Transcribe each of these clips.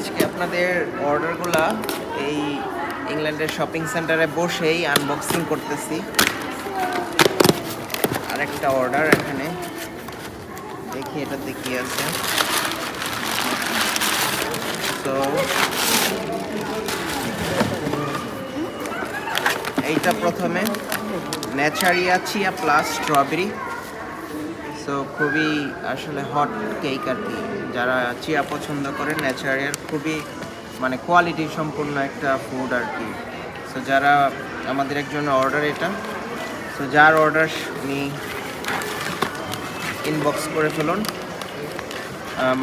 আজকে আপনাদের অর্ডারগুলা এই ইংল্যান্ডের শপিং সেন্টারে বসেই আনবক্সিং করতেছি। আরেকটা অর্ডার এখানে দেখি এটাতে কি আছে। তো এইটা প্রথমে ন্যাচারিয়া চিয়া প্লাস স্ট্রবেরি। সো খুবই আসলে হট কেক আর কি, যারা চিয়া পছন্দ করে ন্যাচারিয়ার খুবই মানে কোয়ালিটি সম্পূর্ণ একটা ফুড আর কি। সো যারা আমাদের একজন অর্ডার এটা, সো যার অর্ডার উনি ইনবক্স করে ফেলুন,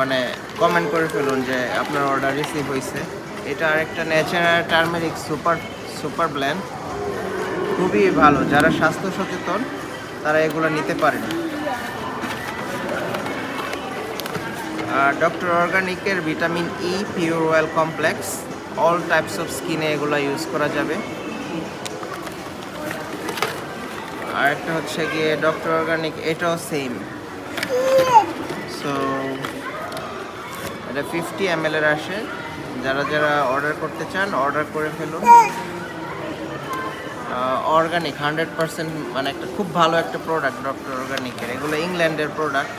মানে কমেন্ট করে ফেলুন যে আপনার অর্ডার রিসিভ হয়েছে। এটা আরেকটা ন্যাচারাল টার্মেরিক সুপার ব্ল্যান্ড, খুবই ভালো। যারা স্বাস্থ্য সচেতন তারা এগুলো নিতে পারেন। ডক্টর অর্গানিকের vitamin E pure oil complex, all types of স্কিনে এগুলো ইউজ করা যাবে। আর একটা হচ্ছে গিয়ে ডক্টর অর্গানিক, এটাও সেম। সো এটা 50 ml এর আসে। যারা যারা অর্ডার করতে চান অর্ডার করে ফেলুন। অর্গানিক 100%, মানে একটা খুব ভালো একটা প্রোডাক্ট ডক্টর অর্গানিকের। এগুলো ইংল্যান্ডের product.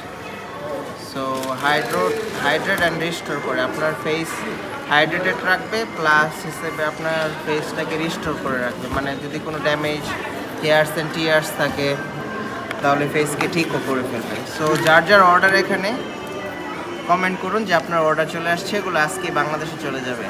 So hydrate and restore করে আপনার ফেস হাইড্রেটেড রাখবে, প্লাস হিসেবে আপনার ফেসটাকে রিস্টোর করে রাখবে। মানে যদি কোনো ড্যামেজ হেয়ার্স অ্যান্ড টিয়ার্স থাকে তাহলে ফেসকে ঠিকও করে ফেলবে। সো যার যার অর্ডার এখানে কমেন্ট করুন যে আপনার অর্ডার চলে আসছে, এগুলো আজকে বাংলাদেশে চলে যাবে।